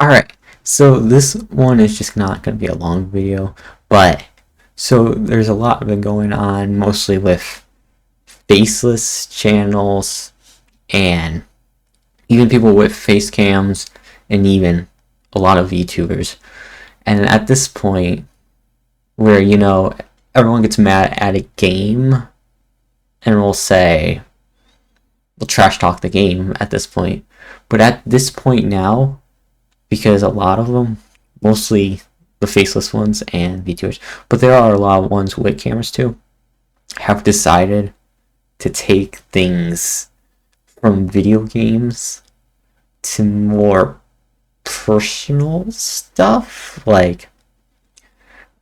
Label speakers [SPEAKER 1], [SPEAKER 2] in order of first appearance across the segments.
[SPEAKER 1] Alright, so this one is just not going to be a long video, but so there's a lot been going on, mostly with faceless channels and even people with face cams and even a lot of VTubers. And at this point, where everyone gets mad at a game and will say, we'll trash talk the game at this point. But at this point now, because a lot of them, mostly the faceless ones and VTubers, but there are a lot of ones with cameras too, have decided to take things from video games to more personal stuff, like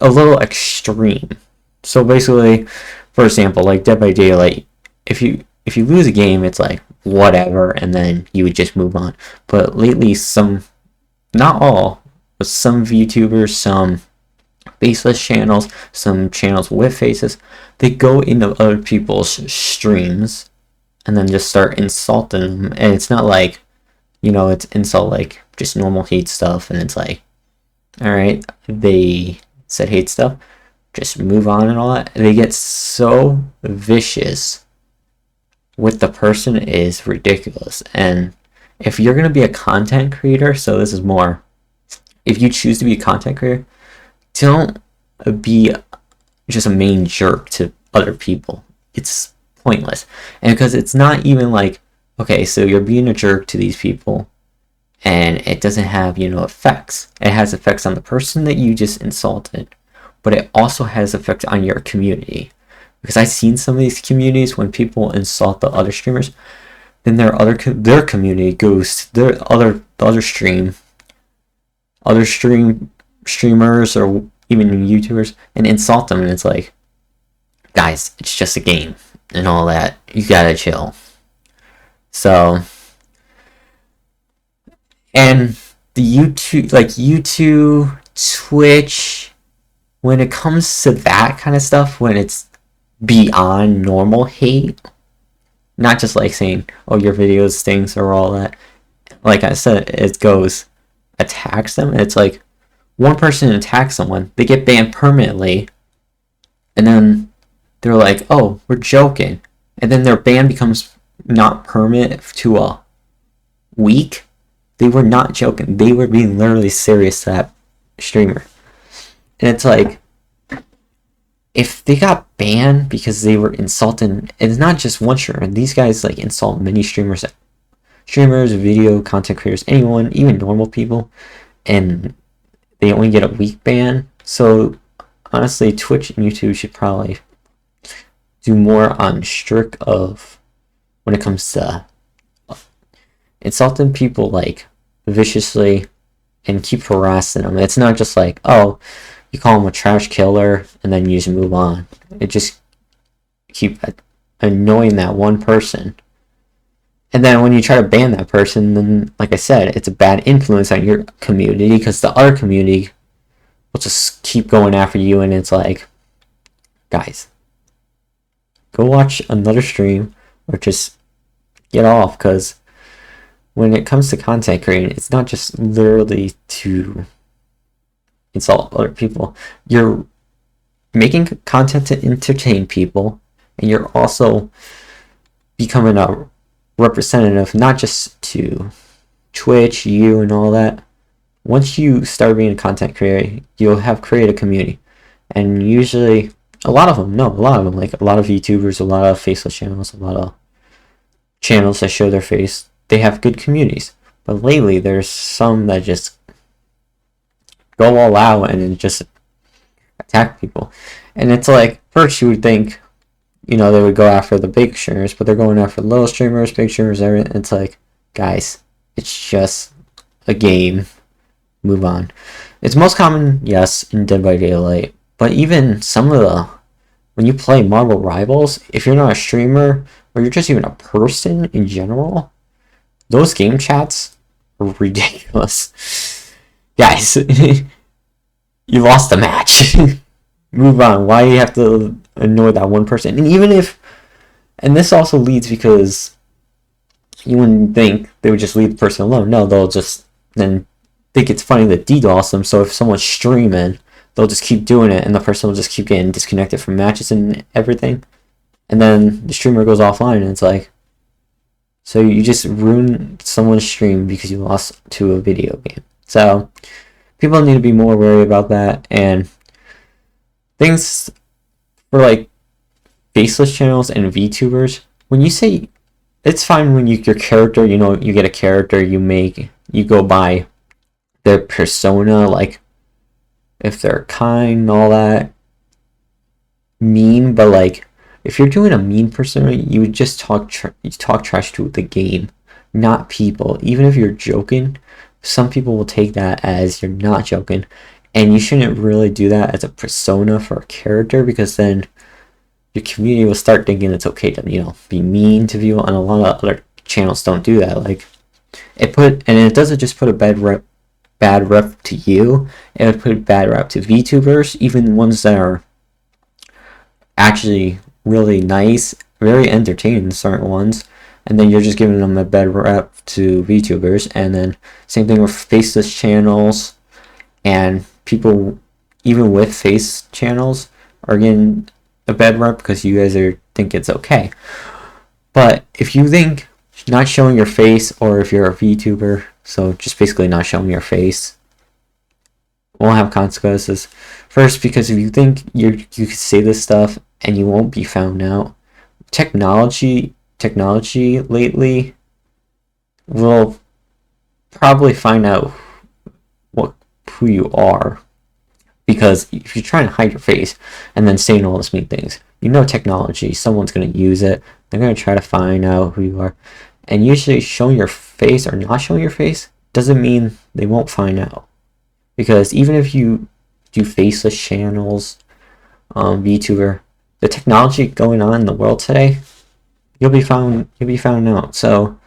[SPEAKER 1] a little extreme. So basically, for example, like Dead by Daylight, if you lose a game, it's like whatever, and then you would just move on. But lately, not all, but some VTubers, some faceless channels, some channels with faces, they go into other people's streams and then just start insulting them. And it's not like, it's insult like just normal hate stuff, and it's like, alright, they said hate stuff, just move on and all that. They get so vicious with the person is ridiculous. And if you're going to be a content creator, so this is more, if you choose to be a content creator, don't be just a main jerk to other people. It's pointless. And because it's not even like, okay, so you're being a jerk to these people and it doesn't have, effects. It has effects on the person that you just insulted, but it also has effects on your community. Because I've seen some of these communities, when people insult the other streamers, then their community goes to the other streamers or even YouTubers and insult them, and it's like, guys, it's just a game and all that. You gotta chill. So, and the YouTube, Twitch, when it comes to that kind of stuff, when it's beyond normal hate, not just like saying, oh, your video stinks or all that. Like I said, it goes, attacks them, and it's like, one person attacks someone, they get banned permanently, and then they're like, oh, we're joking. And then their ban becomes not permanent to a week. They were not joking. They were being literally serious to that streamer. And it's like, if they got banned because they were insulting, it's not just one streamer. These guys like insult many streamers, video content creators, anyone, even normal people, and they only get a week ban. So honestly, Twitch and YouTube should probably do more on strict of when it comes to insulting people like viciously and keep harassing them. It's not just like, oh, you call them a trash killer and then you just move on. It just keep annoying that one person. And then when you try to ban that person, then, like I said, it's a bad influence on your community, because the other community will just keep going after you, and it's like, guys, go watch another stream or just get off, because when it comes to content creating, it's not just literally to insult other people. You're making content to entertain people, and you're also becoming a representative, not just to Twitch, you, and all that. Once you start being a content creator, you'll have created a community. And usually, a lot of them, like a lot of YouTubers, a lot of faceless channels, a lot of channels that show their face, they have good communities. But lately, there's some that just go all out and just attack people. And it's like, first you would think, they would go after the big streamers, but they're going after little streamers, big streamers, everything. It's like, guys, it's just a game. Move on. It's most common, yes, in Dead by Daylight, but even some of when you play Marvel Rivals, if you're not a streamer, or you're just even a person in general, those game chats are ridiculous. Guys, you lost the match. Move on. Why do you have to annoy that one person? And this also leads, because you wouldn't think they would just leave the person alone. No, they'll just then think it's funny to DDoS them. So if someone's streaming, they'll just keep doing it, and the person will just keep getting disconnected from matches and everything. And then the streamer goes offline, and it's like, so you just ruined someone's stream because you lost to a video game. So people need to be more wary about that. And things for like faceless channels and VTubers, when you say, it's fine when your character, you know, you get a character, you go by their persona, like if they're kind and all that, mean, but like if you're doing a mean persona, you would just talk trash to the game, not people. Even if you're joking, some people will take that as you're not joking, and you shouldn't really do that as a persona for a character, because then your community will start thinking it's okay to, you know, be mean to people, and a lot of other channels don't do that. Like it doesn't just put a bad rep to you, it would put a bad rep to VTubers, even ones that are actually really nice, very entertaining, certain ones, and then you're just giving them a bad rep to VTubers. And then same thing with faceless channels, and people even with face channels are getting a bad rep because you guys think it's okay. But if you think not showing your face, or if you're a VTuber, so just basically not showing your face, will have consequences. First, because if you think you could say this stuff and you won't be found out, technology lately will probably find out who you are. Because if you're trying to hide your face and then saying all these mean things, you know, technology, someone's going to use it. They're going to try to find out who you are. And usually showing your face or not showing your face doesn't mean they won't find out. Because even if you do faceless channels, VTuber, the technology going on in the world today, you'll be found out. So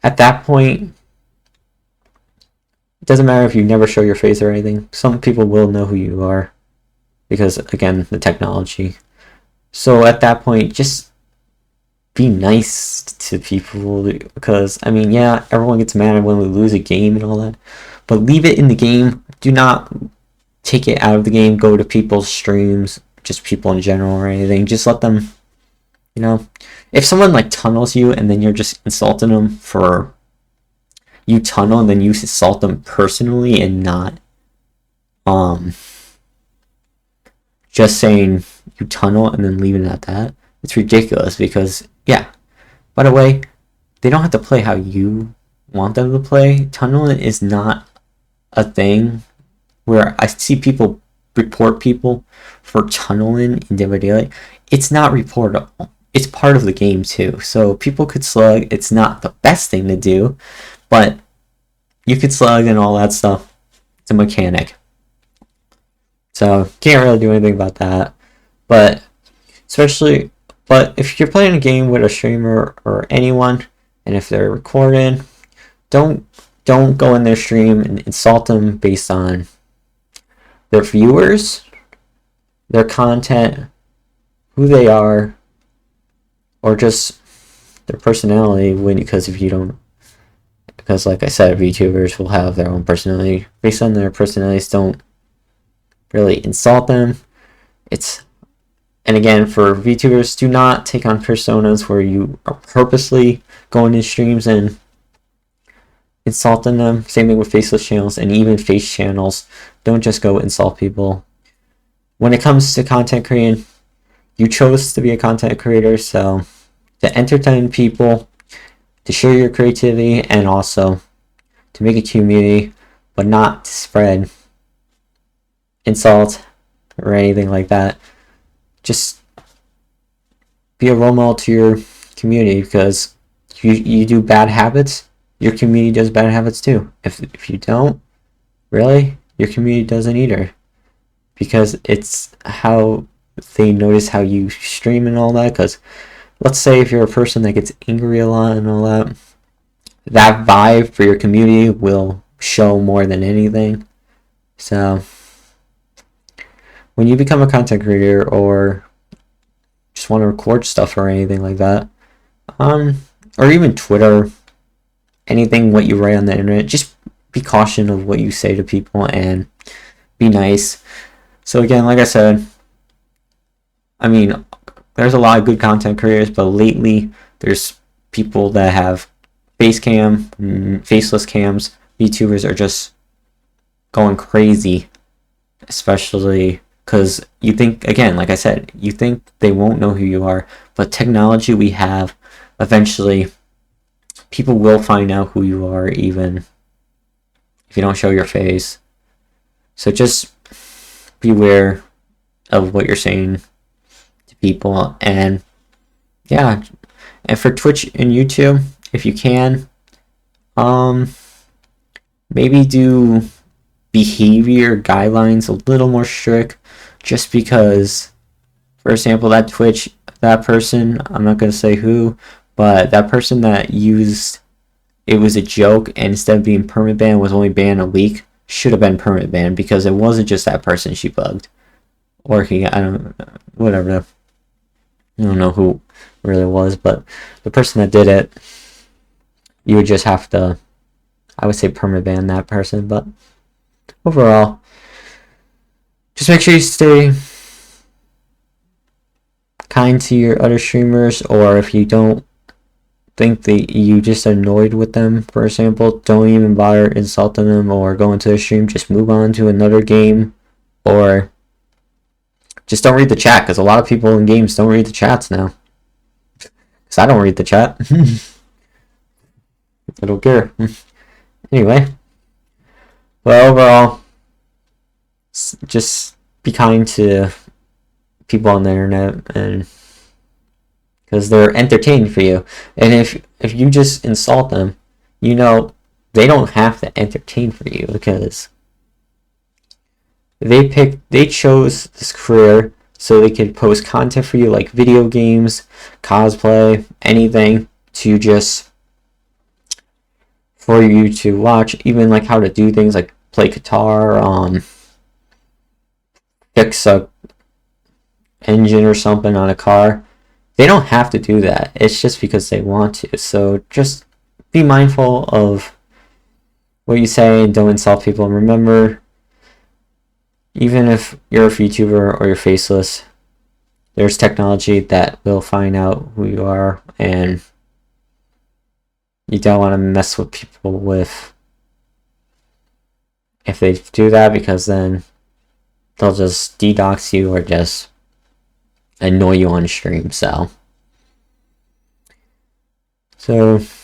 [SPEAKER 1] at that point, it doesn't matter if you never show your face or anything. Some people will know who you are because, again, the technology. So at that point, just be nice to people, because, I mean, yeah, everyone gets mad when we lose a game and all that, but leave it in the game. Do not take it out of the game, go to people's streams, just people in general or anything. Just let them, you know, if someone like tunnels you and then you're just insulting them for, you tunnel and then you insult them personally and not just saying you tunnel and then leaving it at that, it's ridiculous. Because, yeah, by the way, they don't have to play how you want them to play. Tunneling is not a thing where I see people report people for tunneling in Dead by Daylight. It's not reportable. It's part of the game too. So people could slug. It's not the best thing to do, but you could slug and all that stuff. It's a mechanic. So can't really do anything about that. But if you're playing a game with a streamer or anyone, and if they're recording, don't go in their stream and insult them based on their viewers, their content, who they are, or just their personality. Because like I said, VTubers will have their own personality. Based on their personalities, don't really insult them. And again, for VTubers, do not take on personas where you are purposely going in streams and insulting them. Same thing with faceless channels and even face channels. Don't just go insult people. When it comes to content creating, you chose to be a content creator, so to entertain people, to share your creativity, and also to make a community, but not to spread insult or anything like that. Just be a role model to your community, because you do bad habits, your community does bad habits too. If you don't, really, your community doesn't either, because it's how they notice how you stream and all that. Because let's say if you're a person that gets angry a lot and all that, that vibe for your community will show more than anything. So when you become a content creator or just want to record stuff or anything like that, or even Twitter, anything what you write on the internet, just be cautious of what you say to people and be nice. So again, like I said, I mean, there's a lot of good content creators, but lately there's people that have face cam, faceless cams. VTubers are just going crazy, especially because you think, again, like I said, you think they won't know who you are, but technology we have, eventually people will find out who you are even if you don't show your face. So just beware of what you're saying to people. And yeah, and for Twitch and YouTube, if you can, maybe do behavior guidelines a little more strict, just because, for example, that person, I'm not going to say who, but that person that used it was a joke and instead of being permanent banned was only banned a week, should have been permanent banned, because it wasn't just that person she bugged. Or I don't, whatever. I don't know who really was, but the person that did it, you would just have to, I would say, permanent ban that person. But overall, just make sure you stay kind to your other streamers, or if you don't think that you just annoyed with them, for example, don't even bother insulting them or go into the stream. Just move on to another game, or just don't read the chat, because a lot of people in games don't read the chats now. Because I don't read the chat. I don't care. Anyway, but overall, just be kind to people on the internet, and because they're entertaining for you. And if you just insult them, you know they don't have to entertain for you, because they chose this career so they could post content for you, like video games, cosplay, anything, to just for you to watch, even like how to do things like play guitar, fix a engine or something on a car. They don't have to do that. It's just because they want to. So just be mindful of what you say and don't insult people. And remember, even if you're a VTuber or you're faceless, there's technology that will find out who you are, and you don't want to mess with people with if they do that, because then they'll just DDoS you or just annoy you on stream. So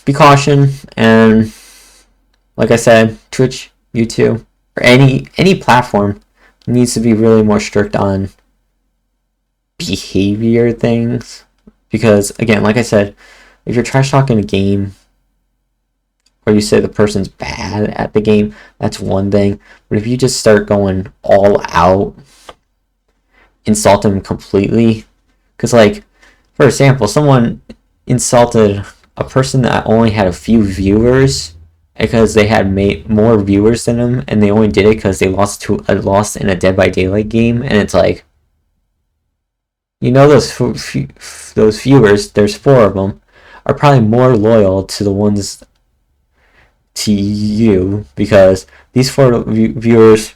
[SPEAKER 1] be cautious, and like I said, Twitch, YouTube, or any platform needs to be really more strict on behavior things, because again, like I said, if you're trash talking a game, or you say the person's bad at the game, that's one thing. But if you just start going all out, insult them completely, because like, for example, someone insulted a person that only had a few viewers because they had more viewers than them, and they only did it because they lost in a Dead by Daylight game. And it's like, you know, those viewers, there's 4 of them, are probably more loyal to the ones to you, because these 4 viewers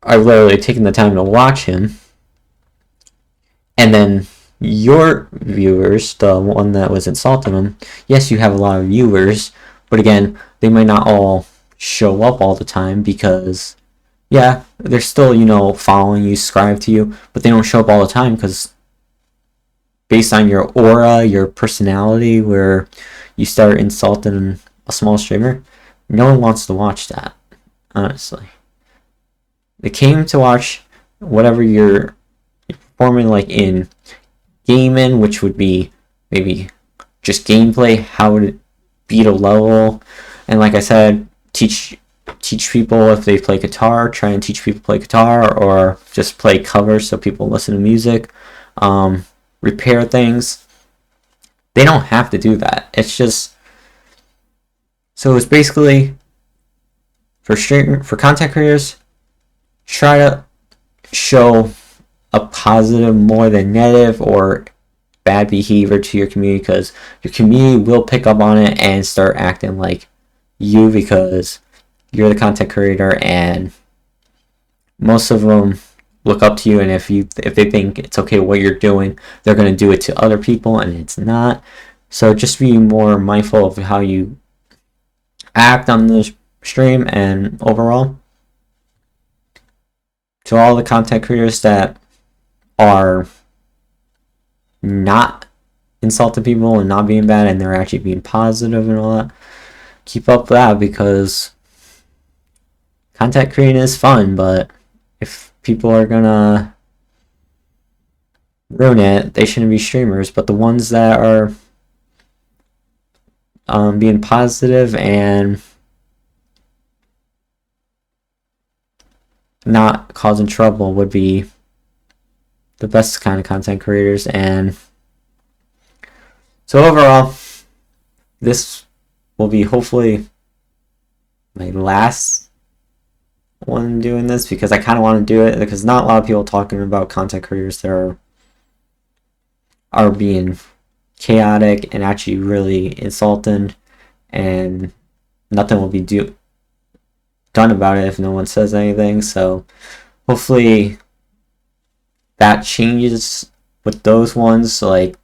[SPEAKER 1] are literally taking the time to watch him. And then your viewers, the one that was insulting him, yes, you have a lot of viewers, but again, they might not all show up all the time, because yeah, they're still, you know, following you, subscribe to you, but they don't show up all the time, because based on your aura, your personality, where you start insulting a small streamer, no one wants to watch that, honestly. They came to watch whatever you're performing, like in gaming, which would be maybe just gameplay, how to beat a level, and like I said, teach people if they play guitar, try and teach people to play guitar, or just play covers so people listen to music, repair things. They don't have to do that. It's just, so it's basically for content creators, try to show a positive more than negative or bad behavior to your community, because your community will pick up on it and start acting like you because you're the content creator, and most of them look up to you, and if they think it's okay what you're doing, they're going to do it to other people, and it's not. So just be more mindful of how you act on the stream. And overall, to all the content creators that are not insulting people and not being bad, and they're actually being positive and all that, keep up that, because content creating is fun, but if people are gonna ruin it, they shouldn't be streamers. But the ones that are being positive and not causing trouble would be the best kind of content creators. And so overall, this will be hopefully my last one doing this, because I kind of want to do it, because not a lot of people talking about content creators that are being chaotic and actually really insulting, and nothing will be done about it if no one says anything. So hopefully that changes with those ones, like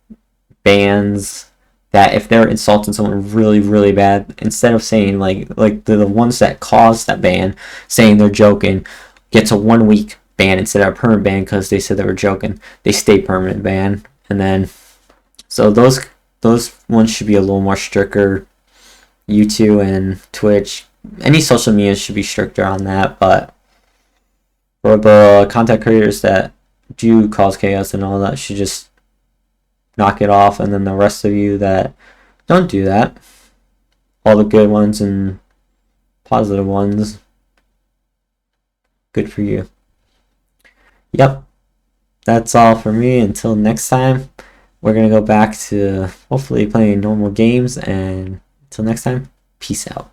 [SPEAKER 1] bans, that if they're insulting someone really, really bad, instead of saying like the ones that caused that ban, saying they're joking, gets a 1 week ban instead of a permanent ban because they said they were joking, they stay permanent ban. And then so those ones should be a little more stricter. YouTube and Twitch, any social media should be stricter on that. But for the content creators that do cause chaos and all that, should just knock it off. And then the rest of you that don't do that, all the good ones and positive ones, good for you. Yep, that's all for me. Until next time, we're gonna go back to hopefully playing normal games, and until next time, peace out.